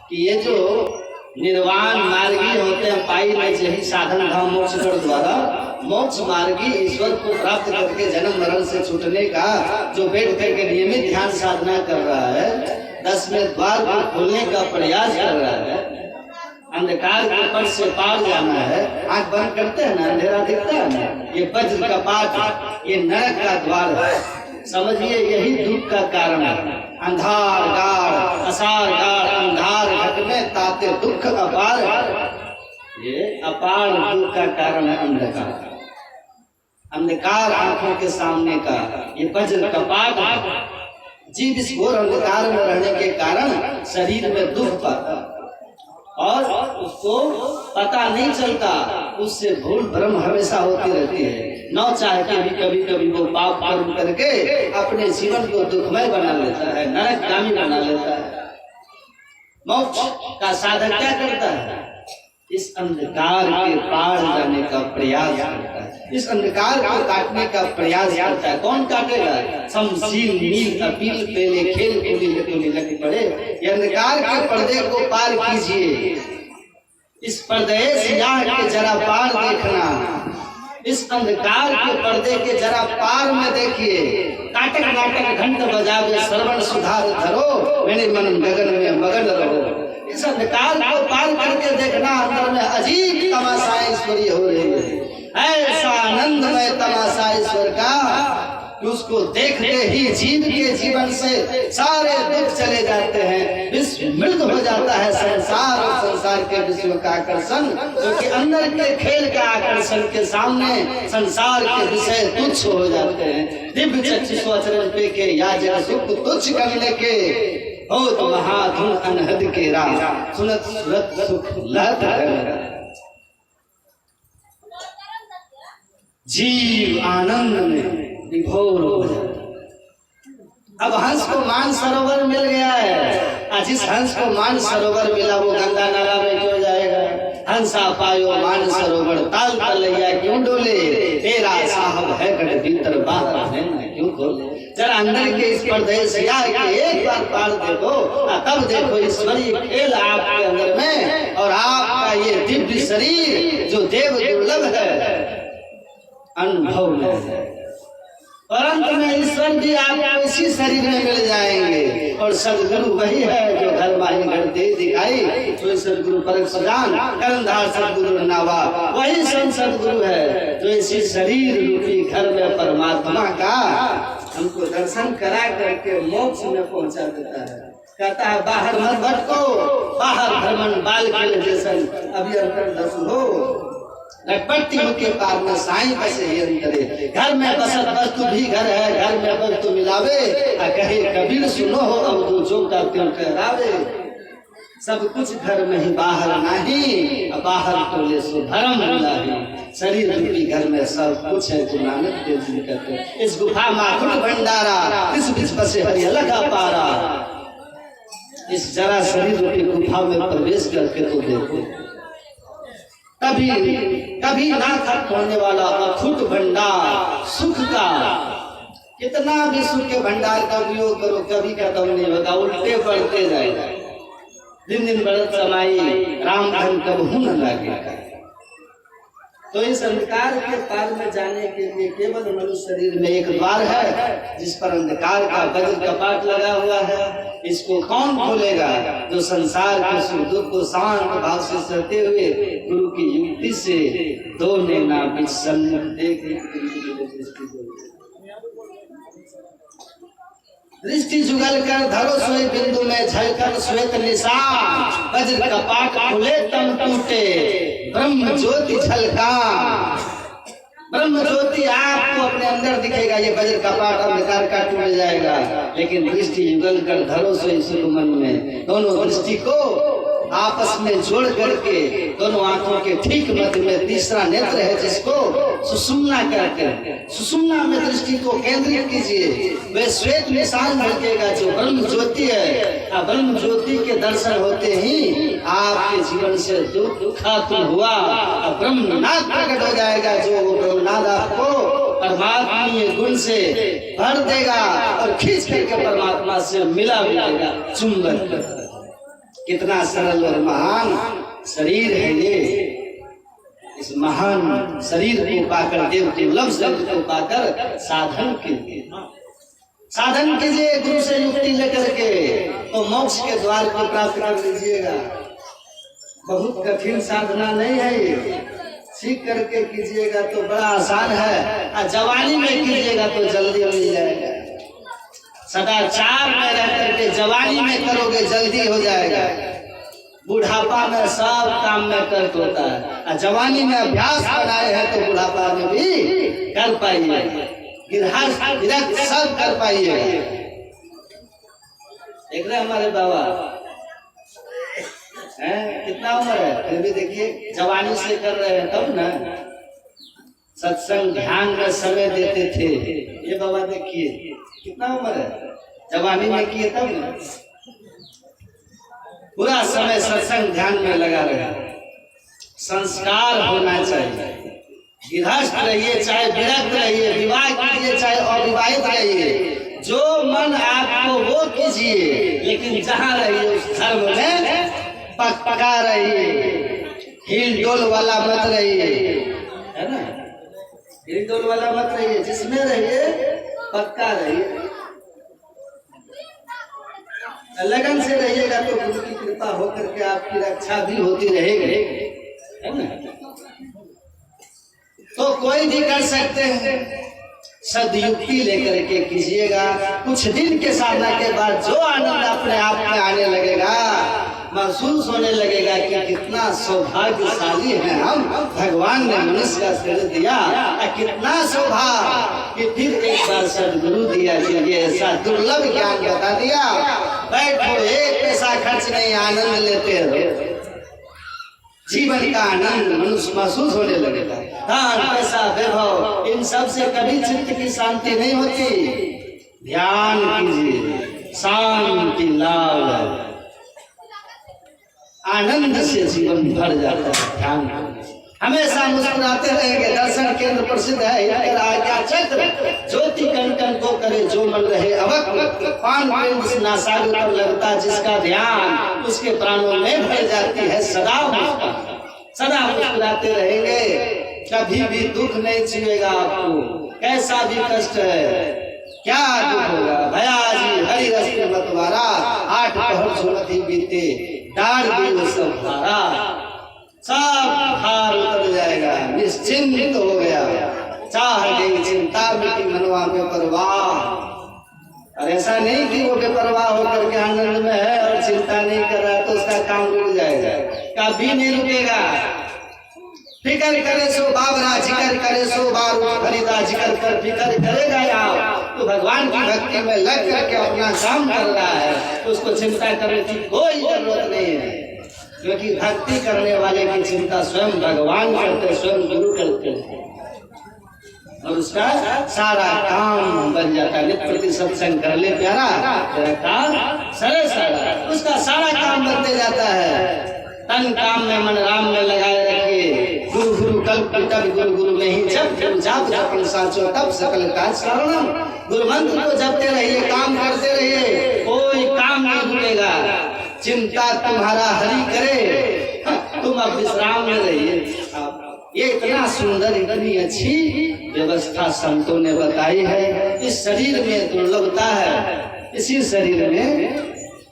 कि ये जो निर्वाण मार्गी होते हैं पाई में यही साधन धाम मोक्ष द्वारा मोक्ष मार्गी ईश्वर को प्राप्त करके जन्म मरण से छूटने का जो बैठ करके नियमित ध्यान साधना कर रहा है, 10 में द्वार को खोलने का प्रयास कर रहा है, अंधकार के ऊपर से पार जाना है, आंख बंद करते हैं ना अंधेरा दिखता है ना, ये वज्र का पाठ, ये नरक का द्वार है। समझिए यही दुख का कारण है। अंधार गाढ़ असार गाढ़ अंधार घट में ताते दुख अपार, ये अपार दुख का कारण है अंधकार। अंधकार आंखों के सामने का ये वज्र का पाठ, जीव इस घोर अंधकार में रहने के कारण शरीर में दुख पाता और उसको पता नहीं चलता, उससे भूल भ्रम हमेशा होती रहती है। न चाहे के भी कभी कभी वो पाप कर्म करके अपने जीवन को दुखमय बना लेता है, नरकगामी बना लेता है। मोक्ष का साधक क्या करता है? इस अंधकार के पार जाने का प्रयास करता है, इस अंधकार को काटने का प्रयास करता है। कौन काटेगा? समशील नील अपील पेले खेल कूली लगी पड़े। ये अंधकार के पर्दे को पार कीजिए, इस पर्दे से के जरा पार देखना, इस अंधकार के पर्दे के जरा पार में देखिए। काटक नाटक घंट बजावे श्रवण सुधार धरो, मैंने मन गगन में मगन रहो। इस अंधकार को पार करके देखना, अंदर में अजीब तमाशा ईश्वरीय हो रही है। ऐसा आनंदमय तमाशा ईश्वर का कि उसको देखते ही जीव के जीवन से सारे दुख चले जाते हैं, विश्व मृत हो जाता है संसार और संसार के विश्व का आकर्षण, क्योंकि अंदर के खेल का आकर्षण के सामने संसार के विषय तुच्छ हो जाते हैं। दिव्य चक्षु स्वचरण पे के या जग सुख तुच्छ करने के हो तो महाधुन अनहद के राह सुनत सुरत सुख लहत है। जीव आनंद में विभोर हो जाता। अब हंस को मान सरोवर मिल गया है, जिस हंस को मान सरोवर मिला वो गंगा नाला में क्यों जाएगा? हंसा पायो मान सरोवर ताल तलैया क्यों डोले, तेरा साहब है गढ़ भीतर बाहर है ना क्यों खोले। जरा अंदर के इस पर्दे से एक बार पार देखो, तब देखो ईश्वरीय खेल आपके अंदर में, और आपका ये दिव्य शरीर जो देव दुर्लभ है अनुभव में, परंतु में ईश्वर भी आपको इसी शरीर में मिल जाएंगे। और सदगुरु वही है जो घर माही घर दे दिखाई, जो सदगुरु परख सजान करंधार सदगुरु नावा, वही संत सदगुरु है जो इसी शरीर रूपी घर में परमात्मा का हमको दर्शन करा करके मोक्ष में पहुंचा देता है। कहता है बाहर मत भटको, बाहर भ्रमण बाल के जैसन अभी अंतर दर्शन हो, लटपट्टी के पार में साईं बसे अंतरे। घर में बसत वस्तु भी घर है, घर में वस्तु मिलावे, कहे कबीर सुनो हो अब तू जो का क्यों कहरावे। सब कुछ घर में ही बाहर नहीं, बाहर तो ले सो भरम नहीं। शरीर रूपी घर में सब कुछ है जो नानक देव जी कहते हैं। इस गुफा माखुट भंडारा, इस बीच बसे हरि लगा पारा। इस जरा शरीर रूपी गुफा में प्रवेश करके तो देखो, कभी कभी ना खत्म होने वाला अखुट भंडार सुख का। कितना भी सुख के भंडार का उपयोग करो कभी खत्म नहीं होगा, उल्टे बढ़ते जाएगा। दिन दिन बढ़त समाई राम धन कब न लगेगा। तो इस अंधकार के पार में जाने के लिए केवल मनुष्य शरीर में एक द्वार है, जिस पर अंधकार का वज्र कपाट लगा हुआ है। इसको कौन खोलेगा? जो संसार के सुख दुख को शांत भाव से सहते हुए गुरु की युक्ति से दो ने ना दृष्टि जुगल कर धरो सोए बिंदु में झलकर श्वेत निशान, वज्र कपाट खुले तम टूटे ब्रह्म ज्योति झलका। ब्रह्म ज्योति आपको अपने अंदर दिखेगा, ये वज्र कपाट अंधकार का टूट जाएगा। लेकिन दृष्टि युगल कर धरो सोए सुख मन में, दोनों दृष्टि को आपस में जोड़ करके दोनों आंखों के ठीक मध्य में तीसरा नेत्र है जिसको सुषुम्ना कहते हैं। सुषुम्ना में दृष्टि को केंद्रित कीजिए, वे श्वेत निशान झलकेगा जो ब्रह्म ज्योति है। ब्रह्म ज्योति के दर्शन होते ही आपके जीवन से दुख खत्म हुआ, ब्रह्मनाद प्रकट हो जाएगा। जो वो ब्रह्मनाद आपको परमात्मीय गुण से भर देगा और खींच करके परमात्मा से मिला देगा, चुंबन। कितना सरल और महान शरीर है ये। इस महान शरीर को पाकर, देव दुर्लभ शरीर को पाकर साधन कीजिए, साधन कीजिए गुरु से युक्ति लेकर के, तो मोक्ष के द्वार को प्राप्त कर लीजिएगा। बहुत कठिन साधना नहीं है ये, सीख करके कीजिएगा तो बड़ा आसान है। और जवानी में कीजिएगा तो जल्दी मिल जाएगा। सदाचार में रह करके जवानी में करोगे जल्दी हो जाएगा। बुढ़ापा में सब काम में कर्त होता है, और जवानी में अभ्यास बनाए हैं तो बुढ़ापा में भी कर पाइए, गृहस्थ सब कर पाइए। देख रहे हमारे बाबा हैं, कितना उम्र है फिर भी देखिए जवानी से कर रहे हैं, तब ना सत्संग ध्यान में समय देते थे। ये बाबा देखिए कितना उम्र है, जवानी में किए तब ना, पूरा समय सत्संग ध्यान में लगा रहा। संस्कार होना चाहिए, गृहस्थ रहिए चाहे विरक्त रहिए, विवाह कीजिए चाहे अविवाहित रहिए, जो मन आपको वो कीजिए, लेकिन जहाँ रहिए उस धर्म में पक्का रहिए। हिल डोल वाला मत रहिए, है ना, हिल डोल वाला मत रहिए, जिसमें रहिए पक्का रहिए। लगन से रहिएगा तो गुरु की कृपा होकर के आपकी रक्षा भी होती रहेगी, है ना। तो कोई भी कर सकते हैं, सदयुक्ति लेकर के कीजिएगा। कुछ दिन के साधना के बाद जो आनंद अपने आप में आने लगेगा, महसूस होने लगेगा कि कितना सौभाग्यशाली है हम, भगवान ने मनुष्य का शरीर दिया, कितना सौभाग्य कि फिर एक बार सदगुरु दिया, ये ऐसा दुर्लभ ज्ञान बता दिया। बैठो, एक पैसा खर्च नहीं, आनंद लेते रहो, जीवन का आनंद मनुष्य महसूस होने लगेगा। धन पैसा वैभव इन सब से कभी चित्त की शांति नहीं होती। ध्यान कीजिए, शांति लाभ है, आनंद से जीवन भर जाता है। ध्यान हमेशा मुस्कुराते रहेंगे। दर्शन केंद्र प्रसिद्ध है, आज्ञा चक्र ज्योति कण कण को करे जो मन रहे अवक, पान केंद्र नासागर पर लगता जिसका ध्यान, उसके प्राणों में भर जाती है सदा सदा मुस्कुराते रहेंगे। कभी भी दुख नहीं छुएगा आपको, कैसा भी कष्ट है, क्या दुख होगा। भयाजी हरि रस में मतवारा, 8 पहर सुमति बीते, डाल दी सब धारा, सब भार उतर जाएगा, निश्चिंत हो गया, चाह गई चिंता मिटी मनवा में परवाह। और ऐसा नहीं कि वो बेपरवाह होकर के आनंद में है और चिंता नहीं कर रहा तो उसका काम रुक जाएगा, कभी नहीं रुकेगा। फिकर करे सो बाबरा, जिक्र करे सो बारू, खरीदा जिक्र कर फिकर करेगा यार। तो भगवान की भक्ति में लग करके अपना काम कर रहा है, तो उसको चिंता करने की कोई जरूरत नहीं है, क्योंकि भक्ति करने वाले की चिंता स्वयं भगवान करते, स्वयं गुरु करते हैं, और उसका सारा काम बन जाता है। नित्य प्रति सत्संग कर ले प्यारा, तेरा काम सरल सारा, उसका सारा काम बनते जाता है। तन काम में मन राम में लगाए रखिए, गुरु गुरु कल्प तब गुरु गुरु नहीं, जब जाप जपन साचो तब सकल काज कारणम। गुरु मंत्र को जपते रहिए, काम करते रहिए, कोई काम नहीं भूलेगा। चिंता तुम्हारा हरि करे, तुम अब विश्राम में रहिए। ये इतना सुंदर, इतनी अच्छी व्यवस्था संतों ने बताई है। इस शरीर में दुर्लभता है, इसी शरीर में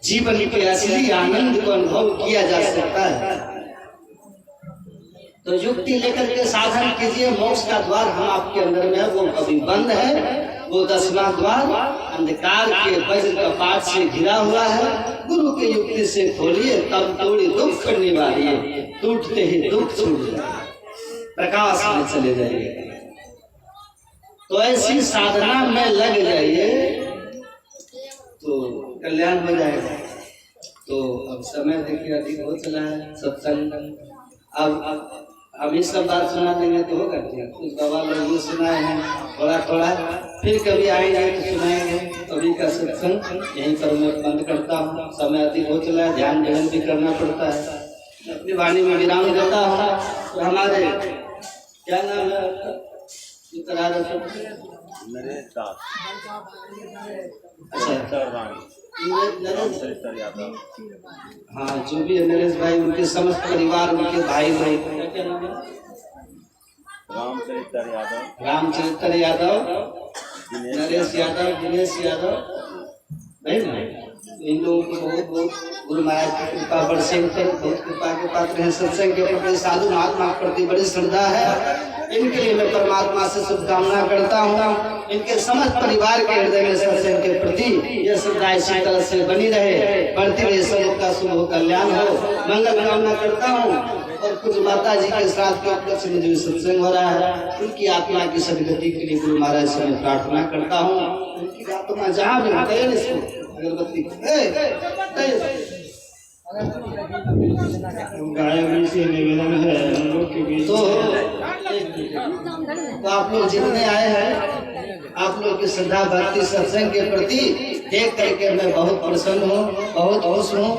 जीवन के असली आनंद को अनुभव किया जा सकता है। तो युक्ति लेकर के साधन कीजिए। मोक्ष का द्वार हम आपके अंदर में है, वो अभी बंद है, वो 10वां द्वार अंधकार के वज्र कपाट से घिरा हुआ है। गुरु की युक्ति से खोलिए, तब तोड़ी दुख निवारिए, टूटते ही दुख छूट जाए, प्रकाश में चले जाइए। तो ऐसी साधना में लग जाइए तो कल्याण हो जाएगा। तो अब समय देखिए अधिक हो चला है, सत्संग अब हम इस सब बात सुना देंगे तो होगा क्या? कुछ बाबा लोग भी सुनाए हैं थोड़ा थोड़ा, फिर कभी आएंगे तो सुनाएंगे। अभी का सत्संग यहीं पर मैं बंद करता हूँ, समय अधिक हो चला है, ध्यान भजन भी करना पड़ता है। अपनी वाणी में विराम देता हूँ। तो हमारे क्या नाम है आपका? नरेश दास, अच्छा नरेश, चरित्र यादव, हाँ जो भी है नरेश भाई, उनके समस्त परिवार, उनके भाई भाई, क्या नाम है? रामचरित्र यादव, रामचरित्र यादव, नरेश यादव, दिनेश यादव, नहीं ना? इन लोगों की बहुत बहुत गुरु महाराज की कृपा बरसे पर बहुत कृपा के पात्र हैं। सत्संग के प्रति साधु महात्मा के प्रति बड़ी श्रद्धा है। इनके लिए मैं परमात्मा से शुभकामना करता हूँ। इनके समस्त परिवार के हृदय में सत्संग के प्रति यह श्रद्धा इसी तरह से बनी रहे, बढ़ती रहे, सबका शुभ हो, कल्याण हो, मंगल कामना करता हूँ। और कुछ माता जी के साथ के उपलक्ष्य में जो सत्संग हो रहा है, उनकी आत्मा की सदगति के लिए गुरु महाराज से मैं प्रार्थना करता हूँ। उनकी आत्मा जहाँ भी हो, अगरबत्ती गायत्री से निवेदन है हम लोग के बीच। तो आप लोग जितने आए हैं, आप लोग की श्रद्धा भक्ति सत्संग के प्रति देख करके मैं बहुत प्रसन्न हूँ, बहुत खुश हूँ।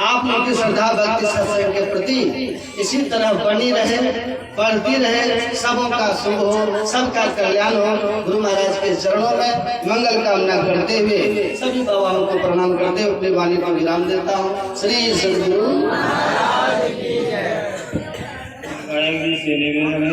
आप लोग की श्रद्धा भक्ति सत्संग के प्रति इसी तरह बनी रहे, बढ़ती रहे, सबों का शुभ हो, सबका कल्याण हो। गुरु महाराज के चरणों में मंगल कामना करते हुए सभी बाबाओं को प्रणाम करते हुए अपनी वाणी को विराम देता हूँ। श्री सद्गुरु।